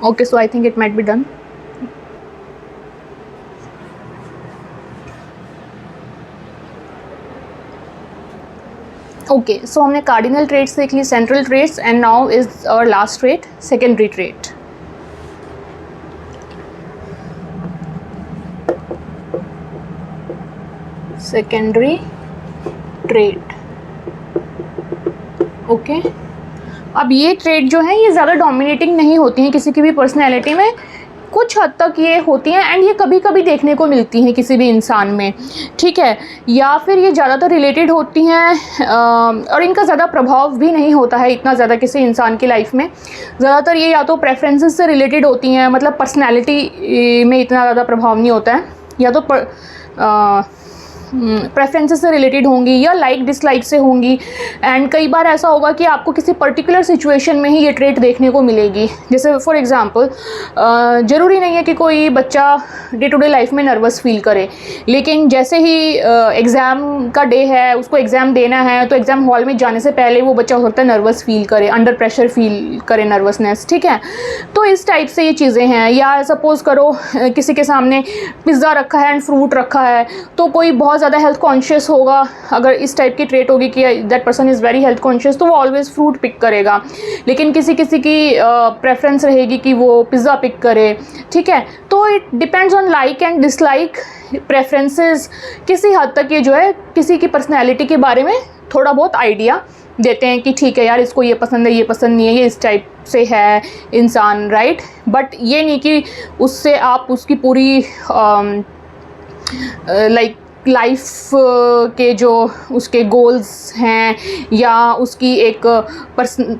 Okay, so I think it might be done. Okay, so हमने कार्डिनल ट्रेट्स देख ली, central traits, and now is our last trait, secondary trait. Secondary trait. Okay, अब ये ट्रेट जो है ये ज़्यादा डोमिनेटिंग नहीं होती हैं किसी की भी पर्सनैलिटी में, कुछ हद तक ये होती हैं एंड ये कभी कभी देखने को मिलती हैं किसी भी इंसान में, ठीक है. या फिर ये ज़्यादातर रिलेटेड होती हैं और इनका ज़्यादा प्रभाव भी नहीं होता है इतना ज़्यादा किसी इंसान की लाइफ में. ज़्यादातर ये या तो प्रेफरेंसेस से रिलेटेड होती हैं, मतलब पर्सनैलिटी में इतना ज़्यादा प्रभाव नहीं होता है, या तो प्रेफरेंसेस से रिलेटेड होंगी या लाइक डिसलाइक से होंगी. एंड कई बार ऐसा होगा कि आपको किसी पर्टिकुलर सिचुएशन में ही ये ट्रेट देखने को मिलेगी. जैसे फॉर एग्जांपल, ज़रूरी नहीं है कि कोई बच्चा डे टू डे लाइफ में नर्वस फील करे, लेकिन जैसे ही एग्ज़ाम का डे है, उसको एग्ज़ाम देना है, तो एग्ज़ाम हॉल में जाने से पहले वो बच्चा हो सकता है नर्वस फील करे, अंडर प्रेशर फील करे नर्वसनेस, ठीक है. तो इस टाइप से ये चीज़ें हैं. या सपोज़ करो किसी के सामने पिज़्ज़ा रखा है एंड फ्रूट रखा है, तो कोई बहुत ज़्यादा हेल्थ कॉन्शियस होगा, अगर इस टाइप की ट्रेट होगी कि that person is very health conscious, तो वो ऑलवेज़ फ्रूट पिक करेगा. लेकिन किसी किसी की प्रेफरेंस रहेगी कि वो पिज़्ज़ा पिक करे, ठीक है. तो it depends on like and dislike, preferences. किसी हद तक ये जो है किसी की पर्सनैलिटी के बारे में थोड़ा बहुत आइडिया देते हैं कि ठीक है यार, इसको ये पसंद है, ये पसंद नहीं है, ये इस टाइप से है इंसान, राइट. बट ये नहीं कि उससे आप उसकी पूरी लाइक लाइफ के जो उसके गोल्स हैं या उसकी एक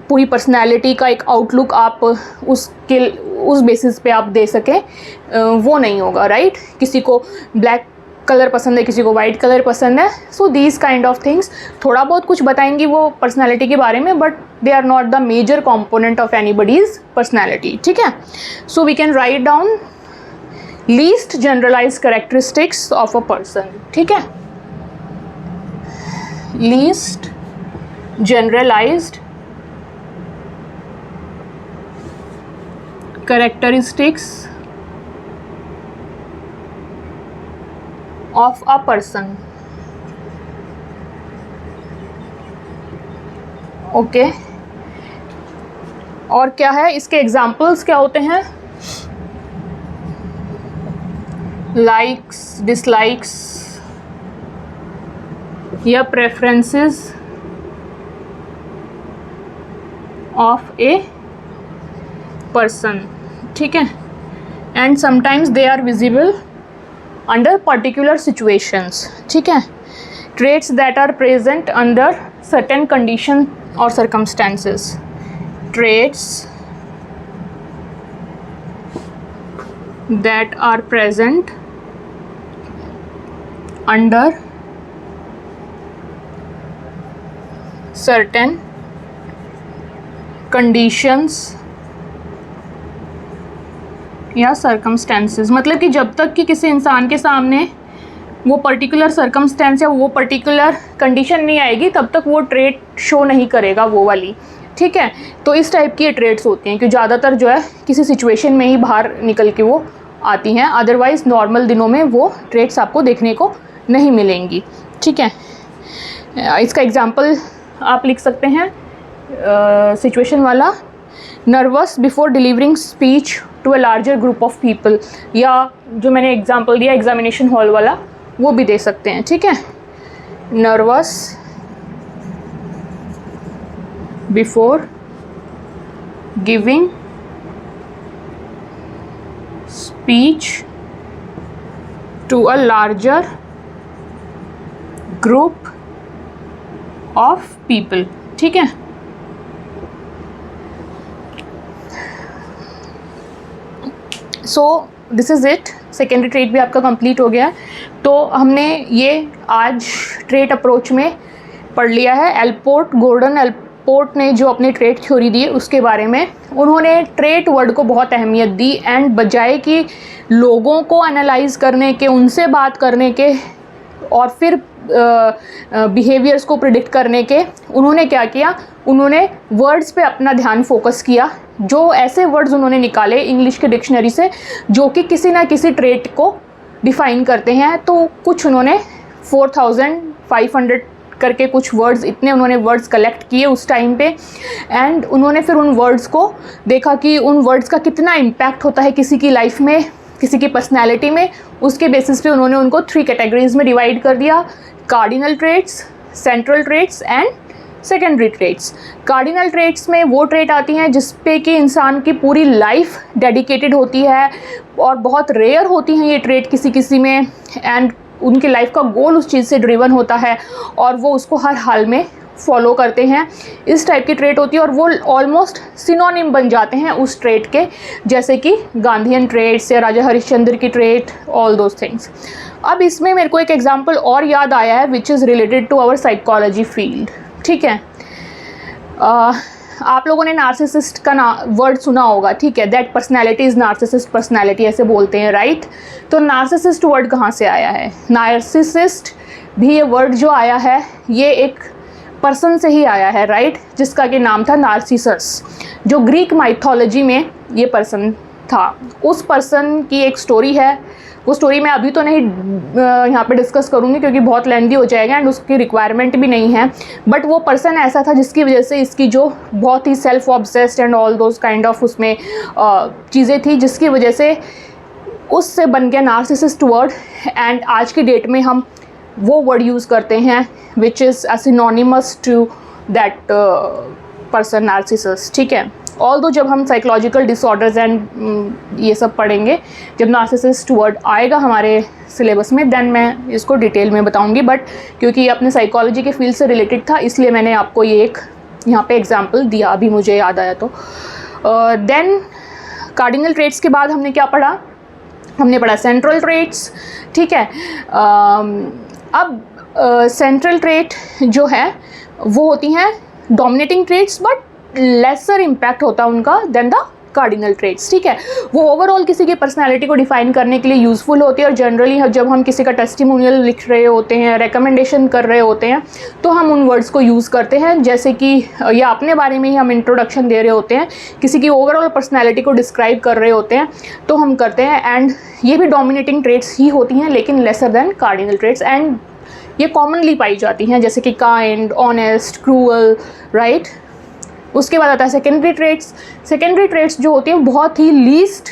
पूरी पर्सनैलिटी का एक आउटलुक आप उस बेसिस पे आप दे सकें, वो नहीं होगा, राइट. किसी को ब्लैक कलर पसंद है, किसी को वाइट कलर पसंद है. So these kind of things थोड़ा बहुत कुछ बताएंगी वो पर्सनैलिटी के बारे में, but they are not the major component of anybody's personality, ठीक है. So we can write down least generalized characteristics of a person, ठीक है. least generalized characteristics of a person. Okay, और क्या है इसके एग्जाम्पल्स क्या होते हैं? लाइक्स, डिसलाइक्स या प्रेफरेंसेस ऑफ ए पर्सन, ठीक है. And sometimes they are visible under particular situations, ठीक है. Traits that are present under certain condition और circumstances. Traits that are present under certain conditions या circumstances. मतलब कि जब तक कि किसी इंसान के सामने वो पर्टिकुलर सर्कमस्टेंस या वो पर्टिकुलर कंडीशन नहीं आएगी, तब तक वो ट्रेट शो नहीं करेगा वो वाली, ठीक है. तो इस टाइप की ये ट्रेट्स होती हैं कि ज़्यादातर जो है किसी सिचुएशन में ही बाहर निकल के वो आती हैं, अदरवाइज़ नॉर्मल दिनों में वो ट्रेट्स आपको देखने को नहीं मिलेंगी, ठीक है. इसका एग्जांपल आप लिख सकते हैं सिचुएशन वाला, nervous before delivering speech to a larger group of people, या जो मैंने एग्जांपल दिया एग्जामिनेशन हॉल वाला, वो भी दे सकते हैं, ठीक है. Nervous before giving speech to a larger group of people, ठीक है. So this is it. Secondary trait भी आपका कंप्लीट हो गया. तो हमने ये आज ट्रेट अप्रोच में पढ़ लिया है. एलपोर्ट, गॉर्डन एलपोर्ट ने जो अपनी ट्रेट थ्योरी दी उसके बारे में, उन्होंने ट्रेट वर्ड को बहुत अहमियत दी एंड बजाय कि लोगों को एनालाइज करने के, उनसे बात करने के और फिर बिहेवियर्स को प्रिडिक्ट करने के, उन्होंने क्या किया, उन्होंने वर्ड्स पे अपना ध्यान फोकस किया। जो ऐसे वर्ड्स उन्होंने निकाले इंग्लिश के डिक्शनरी से जो कि किसी ना किसी ट्रेट को डिफ़ाइन करते हैं। तो कुछ उन्होंने 4500 करके कुछ वर्ड्स, इतने उन्होंने वर्ड्स कलेक्ट किए उस टाइम पे, एंड उन्होंने फिर उन वर्ड्स को देखा कि उन वर्ड्स का कितना इम्पैक्ट होता है किसी की लाइफ में, किसी की पर्सनैलिटी में। उसके बेसिस पे उन्होंने उनको 3 कैटेगरीज में डिवाइड कर दिया, cardinal traits, central traits and secondary traits. Cardinal traits में वो ट्रेट आती हैं जिस पे कि इंसान की पूरी लाइफ डेडिकेटेड होती है और बहुत रेयर होती हैं ये ट्रेट किसी किसी में, एंड उनकी लाइफ का गोल उस चीज़ से ड्रिवन होता है और वो उसको हर हाल में फॉलो करते हैं। इस टाइप की ट्रेट होती है और वो ऑलमोस्ट सिनोनिम बन जाते हैं उस ट्रेट के, जैसे कि गांधीयन ट्रेट्स या राजा हरिश्चंद्र की ट्रेट, ऑल दोज थिंग्स। अब इसमें मेरे को एक एग्जांपल और याद आया है which is related to our psychology field. ठीक है, आप लोगों ने नार्सिसिस्ट का वर्ड सुना होगा, ठीक है, that personality is narcissist personality ऐसे बोलते हैं, राइट। तो नार्सिसिस्ट वर्ड कहाँ से आया है? नार्सिसिस्ट भी ये वर्ड जो आया है ये एक पर्सन से ही आया है, राइट, जिसका कि नाम था नार्सिसस, जो ग्रीक माइथोलॉजी में ये पर्सन था। उस पर्सन की एक स्टोरी है, वो स्टोरी मैं अभी तो नहीं यहाँ पे डिस्कस करूँगी क्योंकि बहुत लेंदी हो जाएगा एंड उसकी रिक्वायरमेंट भी नहीं है, बट वो पर्सन ऐसा था जिसकी वजह से इसकी जो बहुत ही self obsessed and all those kind of उसमें चीज़ें थी, जिसकी वजह से उससे बन गया नार्सिसिस्ट वर्ड। एंड आज की डेट में हम वो वर्ड यूज़ करते हैं which is synonymous to that person narcissus. ठीक है, ऑल्दो जब हम साइकोलॉजिकल डिसऑर्डर्स एंड ये सब पढ़ेंगे, जब नार्सिसिस्ट वर्ड आएगा हमारे सिलेबस में, देन मैं इसको डिटेल में बताऊंगी, बट क्योंकि ये अपने साइकोलॉजी के फील्ड से रिलेटेड था इसलिए मैंने आपको ये एक यहाँ पे एग्जांपल दिया, अभी मुझे याद आया। तो देन कार्डिनल ट्रेट्स के बाद हमने क्या पढ़ा? हमने पढ़ा सेंट्रल ट्रेट्स। ठीक है, अब सेंट्रल ट्रेट जो है वो होती हैं dominating traits, but lesser impact होता है उनका देन द कार्डिनल ट्रेट्स। ठीक है, वो ओवरऑल किसी की पर्सनालिटी को डिफाइन करने के लिए यूज़फुल होती है और जनरली जब हम किसी का टेस्टिमोनियल लिख रहे होते हैं, रिकमेंडेशन कर रहे होते हैं, तो हम उन वर्ड्स को यूज़ करते हैं, जैसे कि या अपने बारे में ही हम इंट्रोडक्शन दे रहे होते हैं, किसी की ओवरऑल पर्सनैलिटी को डिस्क्राइब कर रहे होते हैं तो हम करते हैं। एंड ये भी डोमिनेटिंग ट्रेट्स ही होती हैं लेकिन lesser than cardinal traits, and ये कॉमनली पाई जाती हैं, जैसे कि काइंड, ऑनेस्ट, क्रूअल, राइट। उसके बाद आता है सेकेंडरी ट्रेट्स। सेकेंडरी ट्रेट्स जो होती हैं बहुत ही लीस्ट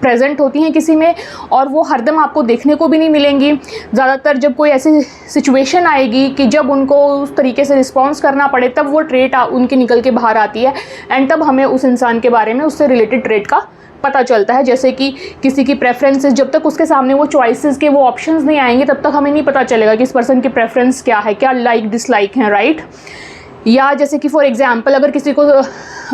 प्रेजेंट होती हैं किसी में और वो हरदम आपको देखने को भी नहीं मिलेंगी। ज़्यादातर जब कोई ऐसी सिचुएशन आएगी कि जब उनको उस तरीके से रिस्पॉन्स करना पड़े तब वो ट्रेट उनकी निकल के बाहर आती है, एंड तब हमें उस इंसान के बारे में, उससे रिलेटेड ट्रेट का पता चलता है। जैसे कि किसी की प्रेफरेंसेस, जब तक उसके सामने वो चॉइसेस के वो ऑप्शंस नहीं आएंगे तब तक हमें नहीं पता चलेगा कि इस पर्सन की प्रेफरेंस क्या है, क्या लाइक डिसलाइक हैं, राइट। या जैसे कि फॉर एग्जांपल अगर किसी को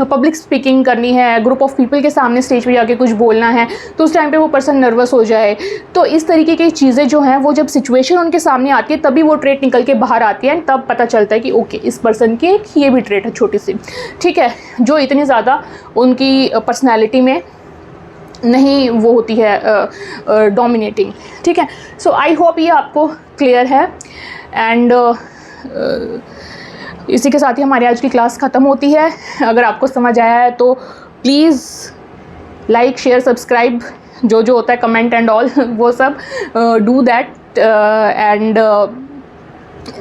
पब्लिक स्पीकिंग करनी है, ग्रुप ऑफ पीपल के सामने स्टेज पे जाके कुछ बोलना है, तो उस टाइम पे वो पर्सन नर्वस हो जाए। तो इस तरीके की चीज़ें जो हैं वो जब सिचुएशन उनके सामने आती है तभी वो ट्रेट निकल के बाहर आती है, तब पता चलता है कि ओके इस पर्सन की एक ये भी ट्रेट है छोटी सी, ठीक है, जो इतनी ज़्यादा उनकी पर्सनैलिटी में नहीं वो होती है डोमिनेटिंग। ठीक है, सो आई होप ये आपको क्लियर है। एंड इसी के साथ ही हमारी आज की क्लास ख़त्म होती है। अगर आपको समझ आया है तो प्लीज़ लाइक, शेयर, सब्सक्राइब, जो जो होता है कमेंट एंड ऑल वो सब do that. And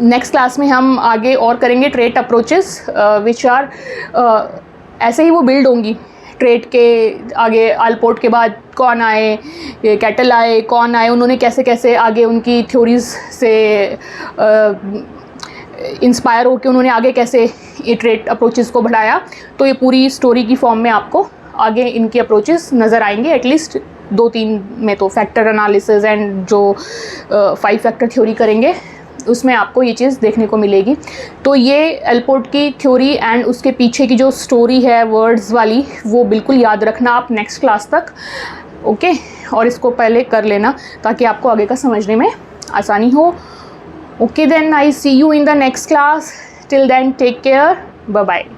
next class में हम आगे और करेंगे ट्रेट अप्रोचेस विच आर ऐसे ही वो बिल्ड होंगी। ट्रेट के आगे अल्पोर्ट के बाद कौन आए, कैटल आए, कौन आए, उन्होंने कैसे कैसे आगे उनकी थ्योरीज से इंस्पायर होकर उन्होंने आगे कैसे ये ट्रेट अप्रोचेस को बढ़ाया। तो ये पूरी स्टोरी की फॉर्म में आपको आगे इनकी अप्रोचेस नज़र आएंगे, एटलीस्ट 2-3 में तो फैक्टर एनालिसिस एंड जो 5 फैक्टर थ्योरी करेंगे उसमें आपको ये चीज़ देखने को मिलेगी। तो ये अल्पोर्ट की थ्योरी एंड उसके पीछे की जो स्टोरी है वर्ड्स वाली वो बिल्कुल याद रखना आप नेक्स्ट क्लास तक, ओके। और इसको पहले कर लेना ताकि आपको आगे का समझने में आसानी हो। Okay, then I see you in the next class. Till then, take care. Bye-bye.